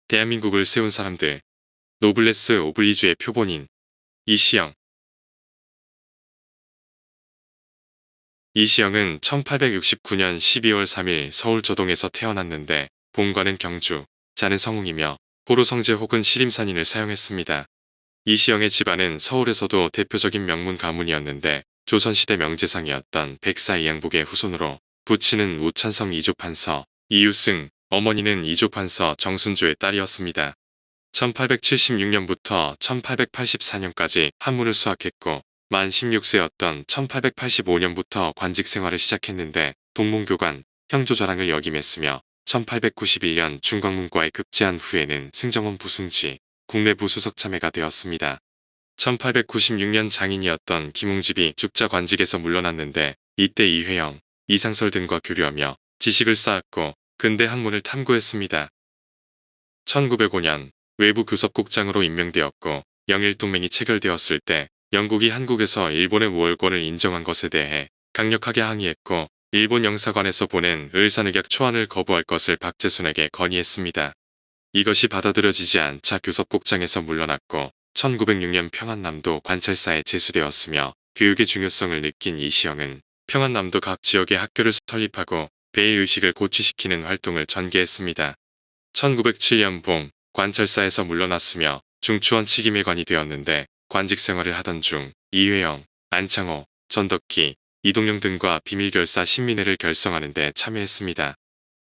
대한민국을 세운 사람들. 노블레스 오블리주의 표본인 이시영. 이시영은 1869년 12월 3일 서울 조동에서 태어났는데 본관은 경주, 자는 성웅이며 보로성제 혹은 시림산인을 사용했습니다. 이시영의 집안은 서울에서도 대표적인 명문 가문이었는데 조선시대 명재상이었던 백사 이양복의 후손으로 부친은 우찬성 이조판서 이유승, 어머니는 이조판서 정순조의 딸이었습니다. 1876년부터 1884년까지 한문을 수학했고 만 16세였던 1885년부터 관직 생활을 시작했는데 동문교관, 형조자랑을 역임했으며 1891년 중광문과에 급제한 후에는 승정원 부승지, 국내부 수석 참해가 되었습니다. 1896년 장인이었던 김웅집이 죽자 관직에서 물러났는데 이때 이회영, 이상설 등과 교류하며 지식을 쌓았고 근대 학문을 탐구했습니다. 1905년 외부 교섭국장으로 임명되었고 영일동맹이 체결되었을 때 영국이 한국에서 일본의 우월권을 인정한 것에 대해 강력하게 항의했고 일본 영사관에서 보낸 을산의격 초안을 거부할 것을 박재순에게 건의했습니다. 이것이 받아들여지지 않자 교섭국장에서 물러났고 1906년 평안남도 관찰사에 제수되었으며 교육의 중요성을 느낀 이시영은 평안남도 각 지역에 학교를 설립하고 배의의식을 고취시키는 활동을 전개했습니다. 1907년 봄 관찰사에서 물러났으며 중추원 치김회관이 되었는데 관직 생활을 하던 중 이회영, 안창호, 전덕기, 이동영 등과 비밀결사 신민회를 결성하는 데 참여했습니다.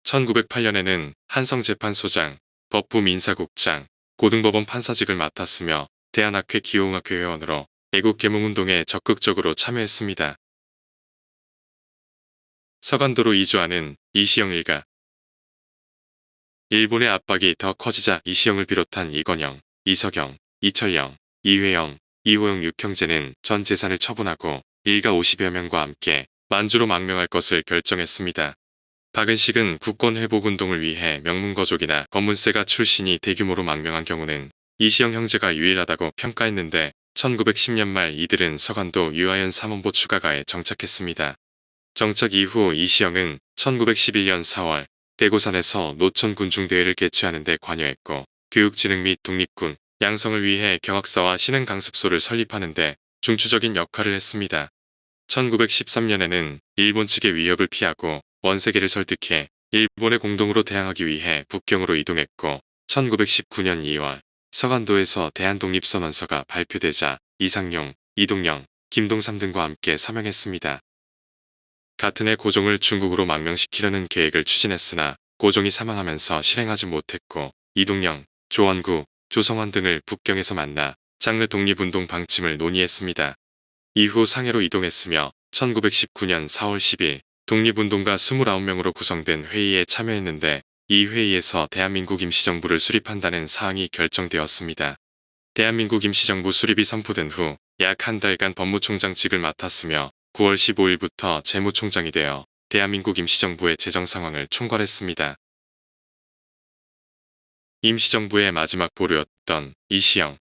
1908년에는 한성재판소장, 법부 민사국장, 고등법원 판사직을 맡았으며 대한학회 기호응학회 회원으로 애국개몽운동에 적극적으로 참여했습니다. 서간도로 이주하는 이시영 일가. 일본의 압박이 더 커지자 이시영을 비롯한 이건영, 이석영, 이철영, 이회영, 이호영 6형제는 전 재산을 처분하고 일가 50여 명과 함께 만주로 망명할 것을 결정했습니다. 박은식은 국권회복운동을 위해 명문거족이나 검문세가 출신이 대규모로 망명한 경우는 이시영 형제가 유일하다고 평가했는데 1910년 말 이들은 서간도 유아연 삼원보 추가가에 정착했습니다. 정착 이후 이시영은 1911년 4월 대고산에서 노천 군중대회를 개최하는 데 관여했고 교육진흥 및 독립군 양성을 위해 경학사와 신흥강습소를 설립하는 데 중추적인 역할을 했습니다. 1913년에는 일본 측의 위협을 피하고 원세계를 설득해 일본에 공동으로 대항하기 위해 북경으로 이동했고 1919년 2월 서간도에서 대한독립선언서가 발표되자 이상용, 이동영, 김동삼 등과 함께 서명했습니다. 같은 해 고종을 중국으로 망명시키려는 계획을 추진했으나 고종이 사망하면서 실행하지 못했고 이동영, 조원구, 조성원 등을 북경에서 만나 장르 독립운동 방침을 논의했습니다. 이후 상해로 이동했으며 1919년 4월 10일 독립운동가 29명으로 구성된 회의에 참여했는데 이 회의에서 대한민국 임시정부를 수립한다는 사항이 결정되었습니다. 대한민국 임시정부 수립이 선포된 후 약 한 달간 법무총장직을 맡았으며 9월 15일부터 재무총장이 되어 대한민국 임시정부의 재정 상황을 총괄했습니다. 임시정부의 마지막 보루였던 이시영.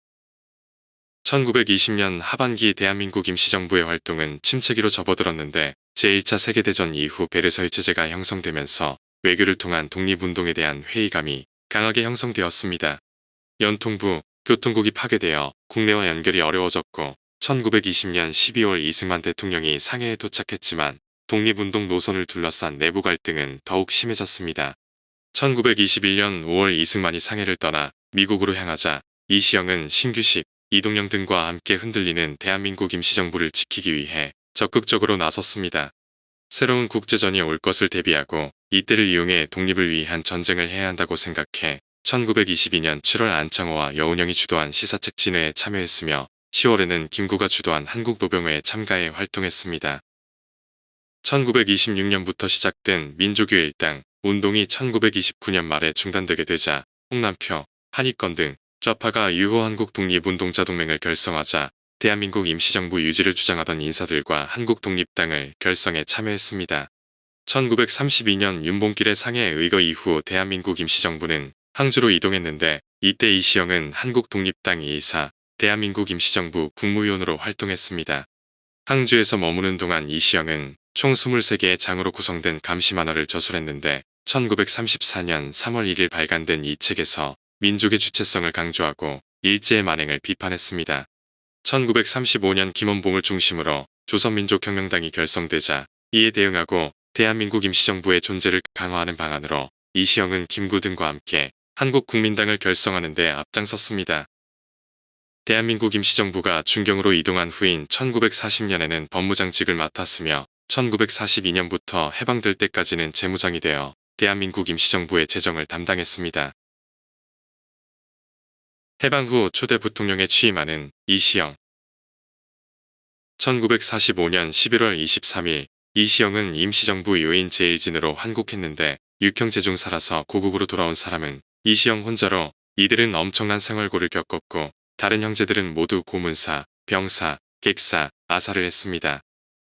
1920년 하반기 대한민국 임시정부의 활동은 침체기로 접어들었는데 제1차 세계대전 이후 베르사유 체제가 형성되면서 외교를 통한 독립운동에 대한 회의감이 강하게 형성되었습니다. 연통부, 교통국이 파괴되어 국내와 연결이 어려워졌고 1920년 12월 이승만 대통령이 상해에 도착했지만 독립운동 노선을 둘러싼 내부 갈등은 더욱 심해졌습니다. 1921년 5월 이승만이 상해를 떠나 미국으로 향하자 이시영은 신규식, 이동영 등과 함께 흔들리는 대한민국 임시정부를 지키기 위해 적극적으로 나섰습니다. 새로운 국제전이 올 것을 대비하고 이때를 이용해 독립을 위한 전쟁을 해야 한다고 생각해 1922년 7월 안창호와 여운형이 주도한 시사책 진회에 참여했으며 10월에는 김구가 주도한 한국노병회에 참가해 활동했습니다. 1926년부터 시작된 민족유 일당 운동이 1929년 말에 중단되게 되자 홍남표, 한익건 등 좌파가 유호 한국 독립운동자동맹을 결성하자 대한민국 임시정부 유지를 주장하던 인사들과 한국독립당을 결성에 참여했습니다. 1932년 윤봉길의 상해 의거 이후 대한민국 임시정부는 항주로 이동했는데 이때 이시영은 한국독립당 이사, 대한민국 임시정부 국무위원으로 활동했습니다. 항주에서 머무는 동안 이시영은 총 23개의 장으로 구성된 감시 만화를 저술했는데 1934년 3월 1일 발간된 이 책에서 민족의 주체성을 강조하고 일제의 만행을 비판했습니다. 1935년 김원봉을 중심으로 조선민족혁명당이 결성되자 이에 대응하고 대한민국 임시정부의 존재를 강화하는 방안으로 이시영은 김구 등과 함께 한국국민당을 결성하는 데 앞장섰습니다. 대한민국 임시정부가 중경으로 이동한 후인 1940년에는 법무장직을 맡았으며 1942년부터 해방될 때까지는 재무장이 되어 대한민국 임시정부의 재정을 담당했습니다. 해방 후 초대 부통령에 취임하는 이시영. 1945년 11월 23일 이시영은 임시정부 요인 제1진으로 환국했는데 육형제중 살아서 고국으로 돌아온 사람은 이시영 혼자로 이들은 엄청난 생활고를 겪었고 다른 형제들은 모두 고문사, 병사, 객사, 아사를 했습니다.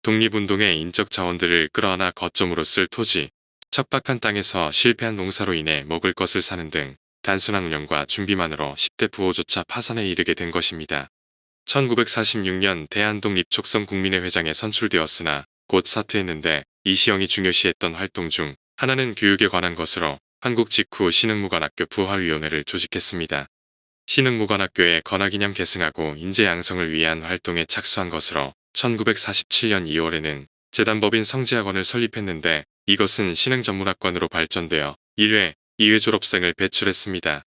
독립운동의 인적 자원들을 끌어안아 거점으로 쓸 토지, 척박한 땅에서 실패한 농사로 인해 먹을 것을 사는 등 단순한 운영과 준비만으로 10대 부호조차 파산에 이르게 된 것입니다. 1946년 대한독립촉성국민회 회장에 선출되었으나 곧 사퇴했는데 이시영이 중요시했던 활동 중 하나는 교육에 관한 것으로 한국 직후 신흥무관학교 부활위원회를 조직했습니다. 신흥무관학교의 건화기념 계승하고 인재 양성을 위한 활동에 착수한 것으로 1947년 2월에는 재단법인 성지학원을 설립했는데 이것은 신흥전문학관으로 발전되어 1회, 2회 졸업생을 배출했습니다.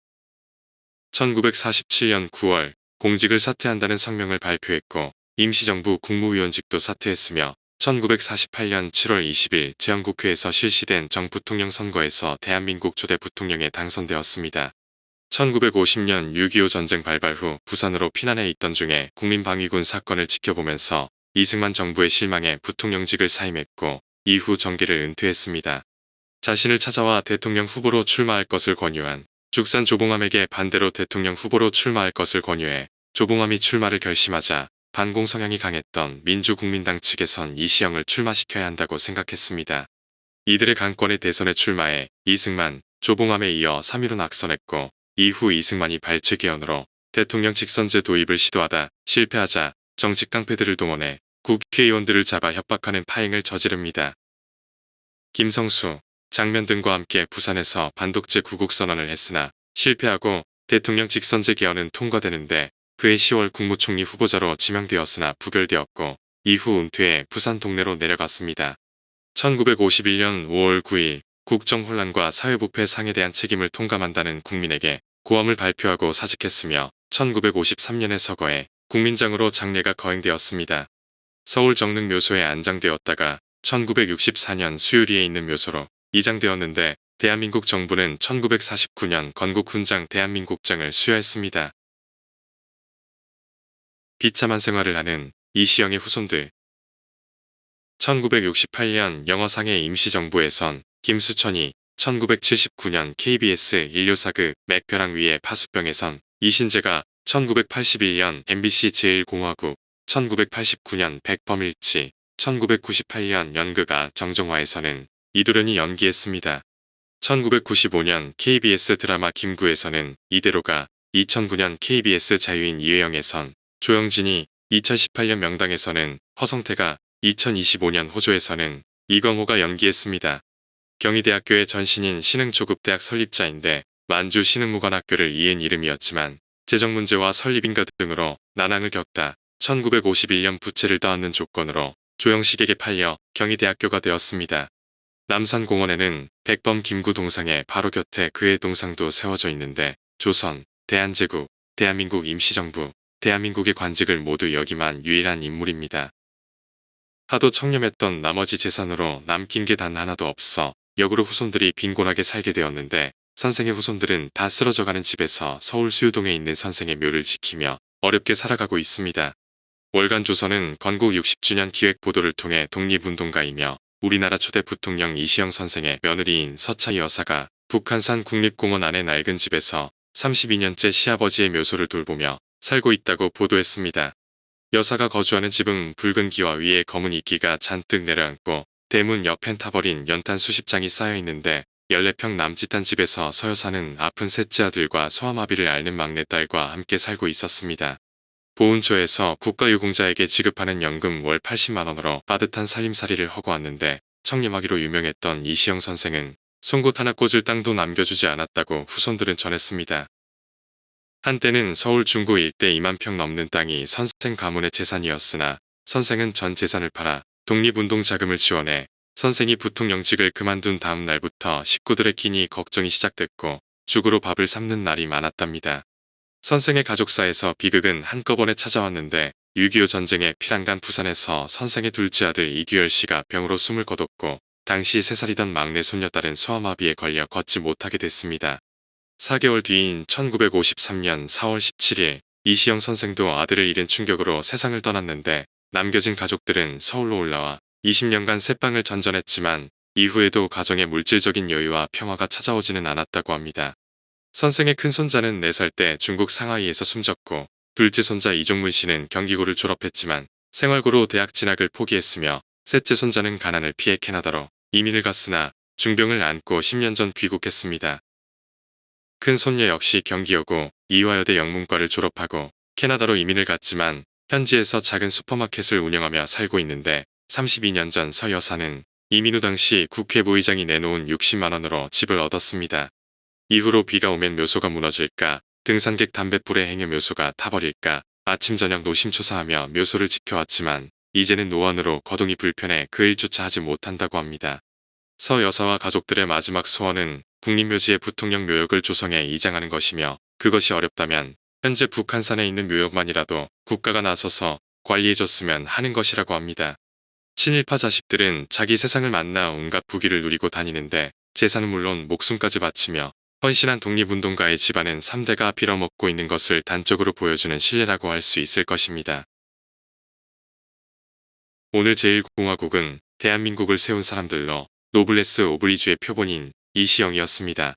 1947년 9월 공직을 사퇴한다는 성명을 발표했고 임시정부 국무위원직도 사퇴했으며 1948년 7월 20일 제헌국회에서 실시된 정부통령 선거에서 대한민국 초대 부통령에 당선되었습니다. 1950년 6.25 전쟁 발발 후 부산으로 피난해 있던 중에 국민방위군 사건을 지켜보면서 이승만 정부의 실망에 부통령직을 사임했고 이후 정계를 은퇴했습니다. 자신을 찾아와 대통령 후보로 출마할 것을 권유한 죽산 조봉암에게 반대로 대통령 후보로 출마할 것을 권유해 조봉암이 출마를 결심하자 반공 성향이 강했던 민주국민당 측에선 이시영을 출마시켜야 한다고 생각했습니다. 이들의 강권의 대선에 출마해 이승만, 조봉암에 이어 3위로 낙선했고 이후 이승만이 발췌개헌으로 대통령 직선제 도입을 시도하다 실패하자 정치 깡패들을 동원해 국회의원들을 잡아 협박하는 파행을 저지릅니다. 김성수, 장면 등과 함께 부산에서 반독재 구국선언을 했으나 실패하고 대통령 직선제 개헌은 통과되는데 그해 10월 국무총리 후보자로 지명되었으나 부결되었고 이후 은퇴해 부산 동네로 내려갔습니다. 1951년 5월 9일 국정혼란과 사회부패 상에 대한 책임을 통감한다는 국민에게 고함을 발표하고 사직했으며 1953년에 서거해 국민장으로 장례가 거행되었습니다. 서울 정릉묘소에 안장되었다가 1964년 수유리에 있는 묘소로 이장되었는데 대한민국 정부는 1949년 건국훈장 대한민국장을 수여했습니다. 비참한 생활을 하는 이시영의 후손들. 1968년 영어상의 임시정부에선 김수천이 1979년 KBS 인류사극 맥벼랑 위의 파수병에선 이신재가 1981년 MBC 제1공화국 1989년 백범일치 1998년 연극아 정정화에서는 이도련이 연기했습니다. 1995년 KBS 드라마 김구에서는 이대로가 2009년 KBS 자유인 이회영에선 조영진이 2018년 명당에서는 허성태가 2025년 호조에서는 이광호가 연기했습니다. 경희대학교의 전신인 신흥조급대학 설립자인데 만주 신흥무관학교를 이은 이름이었지만 재정 문제와 설립인가 등으로 난항을 겪다 1951년 부채를 떠안는 조건으로 조영식에게 팔려 경희대학교가 되었습니다. 남산공원에는 백범 김구 동상의 바로 곁에 그의 동상도 세워져 있는데 조선, 대한제국, 대한민국 임시정부, 대한민국의 관직을 모두 역임한 유일한 인물입니다. 하도 청렴했던 나머지 재산으로 남긴 게 단 하나도 없어 역으로 후손들이 빈곤하게 살게 되었는데 선생의 후손들은 다 쓰러져가는 집에서 서울 수유동에 있는 선생의 묘를 지키며 어렵게 살아가고 있습니다. 월간 조선은 건국 60주년 기획 보도를 통해 독립운동가이며 우리나라 초대 부통령 이시영 선생의 며느리인 서차희 여사가 북한산 국립공원 안의 낡은 집에서 32년째 시아버지의 묘소를 돌보며 살고 있다고 보도했습니다. 여사가 거주하는 집은 붉은 기와 위에 검은 이끼가 잔뜩 내려앉고 대문 옆엔 타버린 연탄 수십 장이 쌓여 있는데 14평 남짓한 집에서 서여사는 아픈 셋째 아들과 소아마비를 앓는 막내딸과 함께 살고 있었습니다. 보훈처에서 국가유공자에게 지급하는 연금 월 80만원으로 빠듯한 살림살이를 하고 왔는데 청렴하기로 유명했던 이시영 선생은 송곳 하나 꽂을 땅도 남겨주지 않았다고 후손들은 전했습니다. 한때는 서울 중구 일대 2만 평 넘는 땅이 선생 가문의 재산이었으나 선생은 전 재산을 팔아 독립운동 자금을 지원해 선생이 부통령직을 그만둔 다음 날부터 식구들의 끼니 걱정이 시작됐고 죽으로 밥을 삶는 날이 많았답니다. 선생의 가족사에서 비극은 한꺼번에 찾아왔는데 6.25 전쟁에 피난간 부산에서 선생의 둘째 아들 이규열 씨가 병으로 숨을 거뒀고 당시 3살이던 막내 손녀딸은 소아마비에 걸려 걷지 못하게 됐습니다. 4개월 뒤인 1953년 4월 17일 이시영 선생도 아들을 잃은 충격으로 세상을 떠났는데 남겨진 가족들은 서울로 올라와 20년간 새빵을 전전했지만 이후에도 가정의 물질적인 여유와 평화가 찾아오지는 않았다고 합니다. 선생의 큰 손자는 4살 때 중국 상하이에서 숨졌고 둘째 손자 이종문 씨는 경기고를 졸업했지만 생활고로 대학 진학을 포기했으며 셋째 손자는 가난을 피해 캐나다로 이민을 갔으나 중병을 안고 10년 전 귀국했습니다. 큰 손녀 역시 경기여고 이화여대 영문과를 졸업하고 캐나다로 이민을 갔지만 현지에서 작은 슈퍼마켓을 운영하며 살고 있는데 32년 전 서 여사는 이민 후 당시 국회 부의장이 내놓은 60만 원으로 집을 얻었습니다. 이후로 비가 오면 묘소가 무너질까, 등산객 담뱃불에 행여 묘소가 타버릴까, 아침 저녁 노심초사하며 묘소를 지켜왔지만 이제는 노안으로 거동이 불편해 그 일조차 하지 못한다고 합니다. 서 여사와 가족들의 마지막 소원은 국립묘지에 부통령 묘역을 조성해 이장하는 것이며 그것이 어렵다면 현재 북한산에 있는 묘역만이라도 국가가 나서서 관리해줬으면 하는 것이라고 합니다. 친일파 자식들은 자기 세상을 만나 온갖 부귀를 누리고 다니는데 재산은 물론 목숨까지 바치며 헌신한 독립운동가의 집안은 3대가 빌어먹고 있는 것을 단적으로 보여주는 신뢰라고 할 수 있을 것입니다. 오늘 제1공화국은 대한민국을 세운 사람들로 노블레스 오블리주의 표본인 이시영이었습니다.